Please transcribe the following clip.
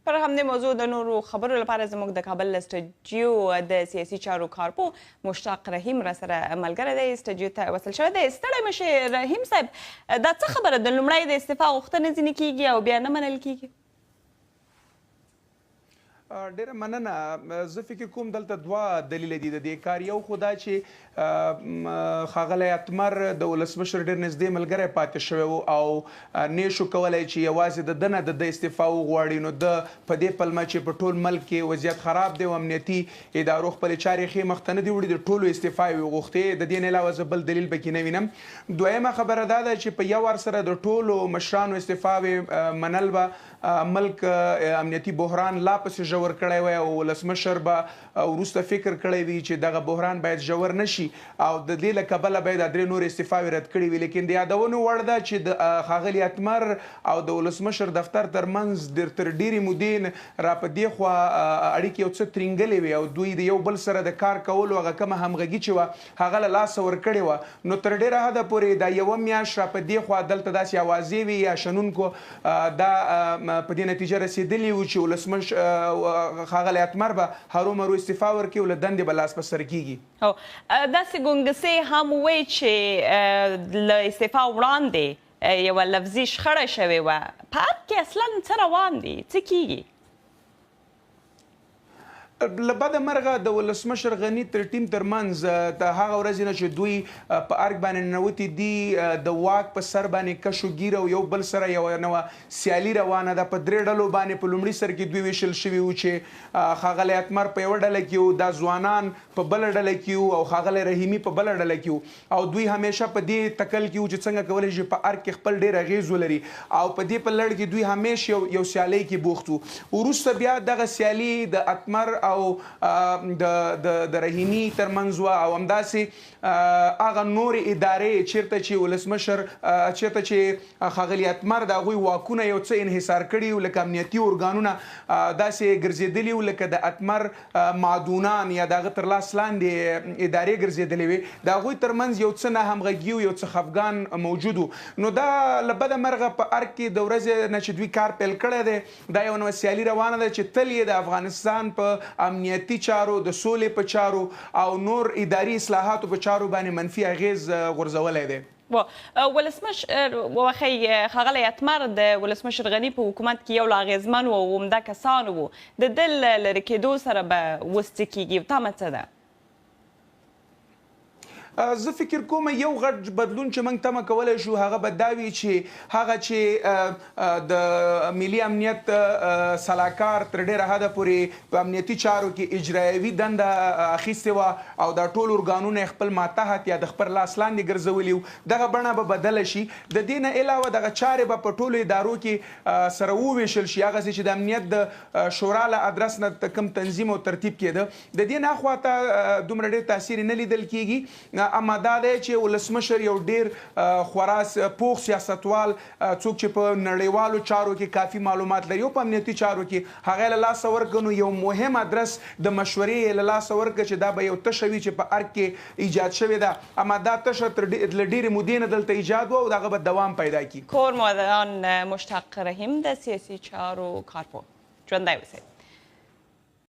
پر همدې موضوع د نورو خبرو لپاره زموږ د کابل اسټوډیو د سیاسي چارو کارپو مشتاق رحیم را سره ملګری دی، اسټوډیو ته وصل شوی دی. ستړی مشې رحیم صاحب، دا څه خبره د لومړی د استعفا غوښتنه ځینې کیږي او بیا نه منل کیږي؟ ډیره مننه. زه فکر کوم دلته دوه دلیل دي د دې کار. یو خو دا چې ښاغلی اتمر د ولسمشر ډېر نږدې ملګری پاتې شوی و او نه شو کولی چې یوازې د ده نه د ده استعفا وغواړي. نو ده په دې پلمه چې په ټول ملک کې وضعیت خراب دی او امنیتي ادارو خپلې چارې ښې مخته نه دي وړي، د ټولو استعفا یې وغوښتې. د دې نه علاوه زه بل دلیل پکې نه وینم. دویمه خبره دا ده چې په یو وار سره د ټولو مشرانو استعفاوې منل به ملک امنیتي بحران لا پسې ژور کړی وی او ولسمشر به وروسته فکر کړی وي چې دغه بحران باید ژور نشي او د دې له کبله به یې دا درې نورې استعفاوې رد کړي وي. لیکن د یادونې وړ ده چې د ښاغلي اتمر او د ولسمشر دفتر ترمنځ تر ډېرې مودې را په دې خوا اړیکې یو څه ترینګلې وي او دوی د یو بل سره د کار کولو هغه کومه همغږي چې وه هغه له لاسه ورکړې وه. نو تر ډېره حده پورې دا یوه میاشت را په دې خوا دلته داسې اوازې وي یا شنونکو دا په دې نتیجه رسېدلي وو چې ولسمشر ښاغلی اتمر به هرومرو استعفا ورکړي او له دندې به لاس په سر کېږي. داسې ګونګسې هم ووایي چې له استعفا وړاندې یوه لفظي شخړه شوې وه. په ارګ کې اصلا څه روان دي؟ څه کیږي؟ له بده مرغه د ولسمشر غني تر ټیم ترمنځ د هغه ورځې نه چې دوی په ارګ باندې ننوتي دي د واک په سر باندې کش و ګیر او یو بل سره یوه نوه سیالي روانه ده. په درې ډلو باندې په لومړي سر کې دوی ویشل شوي وو چې ښاغلی اتمر په یوه ډله کې وو، دا ځوانان په بله ډله کې وو او ښاغلی رحیمي په بله ډله کې وو او دوی همیشه په دې تکل کې وو چې څنګه کولی شي په ارګ کې خپل ډېر اغېز ولري او په دې په لړ کې دوی همیشه یو سیالۍ کې بوخت وو. وروسته بیا دغه سیالي د اتمر او د رحیمي ترمنځ وه او همداسې هغه نورې ادارې چیرته چې ولسمشر چیرته چې ښاغلي اتمر د هغوی واکونه یو څه انحصار کړي وو، لکه امنیتي ارګانونه داسې ګرځېدلي وو لکه د اتمر معدونان یا د هغه تر لاس لاندې ادارې ګرځېدلې وې. د هغوی ترمنځ یو څه ناهمغږي وو، یو څه خفګان موجود وو. نو دا له بده مرغه په ارګ کې د ورځې نه چې دوی کار پیل کړی دی دا یو نوه سیالي روانه ده چې تل یې د افغانستان په امنیتي چارو، د سولې په چارو او نور اداري اصلاحاتو په چارو باندې منفي اغیز غورځولی دی. ولسمشر وخی ښاغلی اتمر د ولسمشر غني په حکومت کې یو له اغېزمنو او عمده کسانو و. د ده له لرې کېدو سره به اوس څه کیږي؟ تمه څه ده؟ زه فکر کوم یو غټ بدلون چې موږ تمه کولی شو هغه به دا وي چې هغه چې د ملي امنیت سلاکار تر ډېره حده پورې په امنیتي چارو کې اجرایوي دنده اخیستې وه او دا ټول ارګانونه یې خپل ماتحت یا د خپل لاس لاندې ګرځولي وو، دغه بڼه به بدله شي. د دې نه علاوه دغه چارې به په ټولو ادارو کې سره وویشل شي، هغسې چې د امنیت د شورا له ادرس نه کوم تنظیم او ترتیب کېده. د دې نه اخواته دومره ډېر تاثیر نه لیدل کېږي. اما دا دی چې ولسمشر یو ډېر خورا پوخ سیاستوال څوک چې په نړیوالو چارو کې کافي معلومات لري او په امنیتي چارو کې هغه یې له لاسه ورکړه. نو یو مهم ادرس د مشورې یې له لاسه ورکړه چې دا به یو تشه وي چې په ارګ کې ایجاد شوې ده، اما دا تشه تر له ډېرې مودې نه دلته ایجاد وه او دغه به دوام پیدا کړي. کور مادران مشتاق رحیم د سیاسي چارو کارپو، ژوندی اوسئ.